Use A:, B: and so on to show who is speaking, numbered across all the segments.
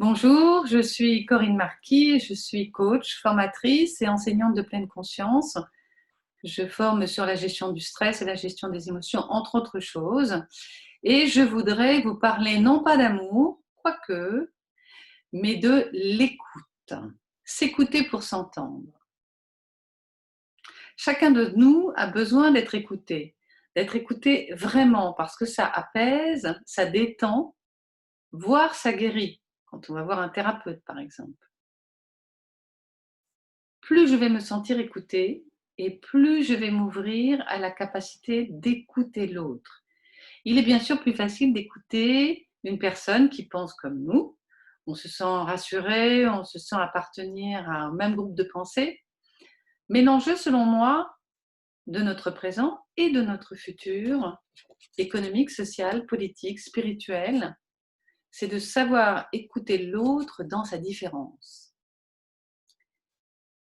A: Bonjour, je suis Corinne Marquis, je suis coach, formatrice et enseignante de pleine conscience. Je forme sur la gestion du stress et la gestion des émotions, entre autres choses. Et je voudrais vous parler non pas d'amour, quoique, mais de l'écoute. S'écouter pour s'entendre. Chacun de nous a besoin d'être écouté vraiment, parce que ça apaise, ça détend, voire ça guérit, quand on va voir un thérapeute par exemple. Plus je vais me sentir écoutée et plus je vais m'ouvrir à la capacité d'écouter l'autre. Il est bien sûr plus facile d'écouter une personne qui pense comme nous. On se sent rassuré, on se sent appartenir à un même groupe de pensée. Mais l'enjeu, selon moi, de notre présent et de notre futur, économique, social, politique, spirituel, c'est de savoir écouter l'autre dans sa différence.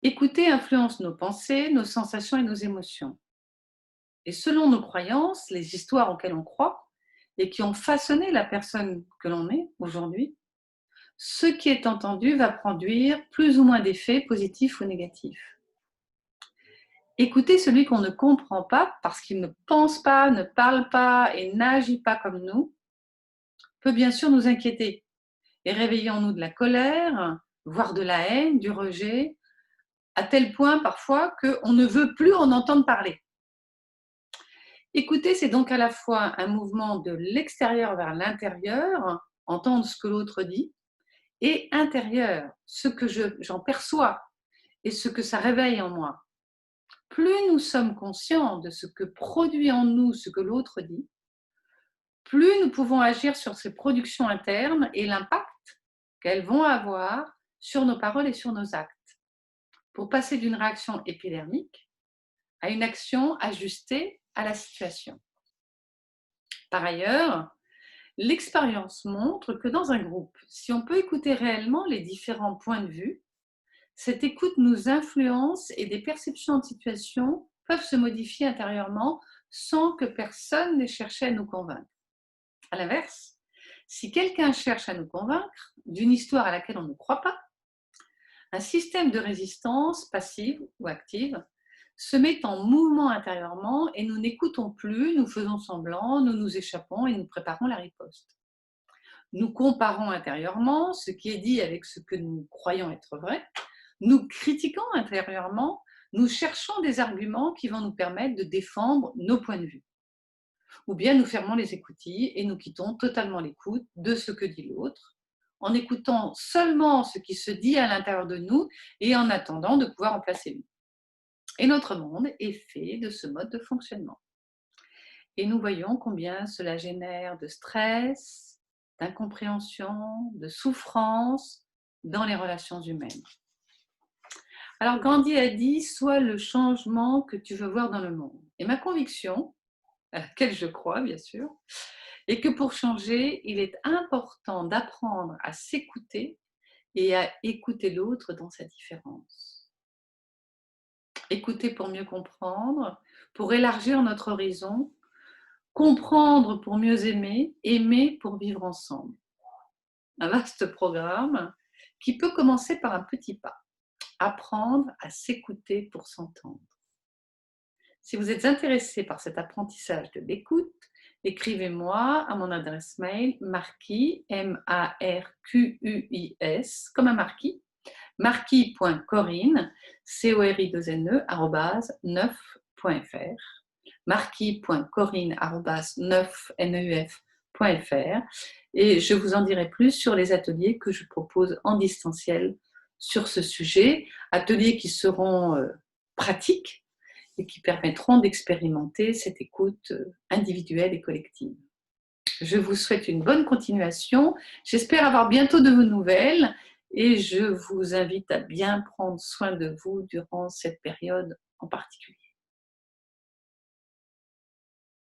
A: Écouter influence nos pensées, nos sensations et nos émotions. Et selon nos croyances, les histoires auxquelles on croit et qui ont façonné la personne que l'on est aujourd'hui, ce qui est entendu va produire plus ou moins d'effets positifs ou négatifs. Écouter celui qu'on ne comprend pas parce qu'il ne pense pas, ne parle pas et n'agit pas comme nous peut bien sûr nous inquiéter et réveiller en nous de la colère, voire de la haine, du rejet, à tel point parfois qu'on ne veut plus en entendre parler. Écouter, c'est donc à la fois un mouvement de l'extérieur vers l'intérieur, entendre ce que l'autre dit, et intérieur, ce que j'en perçois et ce que ça réveille en moi. Plus nous sommes conscients de ce que produit en nous ce que l'autre dit, plus nous pouvons agir sur ces productions internes et l'impact qu'elles vont avoir sur nos paroles et sur nos actes, pour passer d'une réaction épidermique à une action ajustée à la situation. Par ailleurs, l'expérience montre que dans un groupe, si on peut écouter réellement les différents points de vue, cette écoute nous influence et des perceptions de situation peuvent se modifier intérieurement sans que personne n'ait cherché à nous convaincre. À l'inverse, si quelqu'un cherche à nous convaincre d'une histoire à laquelle on ne croit pas, un système de résistance passive ou active se met en mouvement intérieurement et nous n'écoutons plus, nous faisons semblant, nous nous échappons et nous préparons la riposte. Nous comparons intérieurement ce qui est dit avec ce que nous croyons être vrai, nous critiquons intérieurement, nous cherchons des arguments qui vont nous permettre de défendre nos points de vue. Ou bien nous fermons les écoutilles et nous quittons totalement l'écoute de ce que dit l'autre, en écoutant seulement ce qui se dit à l'intérieur de nous et en attendant de pouvoir en placer une. Et notre monde est fait de ce mode de fonctionnement. Et nous voyons combien cela génère de stress, d'incompréhension, de souffrance dans les relations humaines. Alors Gandhi a dit « Sois le changement que tu veux voir dans le monde ». Et ma conviction, à laquelle je crois bien sûr, est que pour changer, il est important d'apprendre à s'écouter et à écouter l'autre dans sa différence. Écouter pour mieux comprendre, pour élargir notre horizon, comprendre pour mieux aimer, aimer pour vivre ensemble. Un vaste programme qui peut commencer par un petit pas. Apprendre à s'écouter pour s'entendre. Si vous êtes intéressé par cet apprentissage de l'écoute, écrivez-moi à mon adresse mail marquis, M-A-R-Q-U-I-S, comme un marquis, marquis.corinne, C-O-R-I-2-N-E, @neuf.fr, marquis.corinne, neuf.fr, et je vous en dirai plus sur les ateliers que je propose en distanciel sur ce sujet, ateliers qui seront pratiques et qui permettront d'expérimenter cette écoute individuelle et collective. Je vous souhaite une bonne continuation. J'espère avoir bientôt de vos nouvelles et je vous invite à bien prendre soin de vous durant cette période en particulier.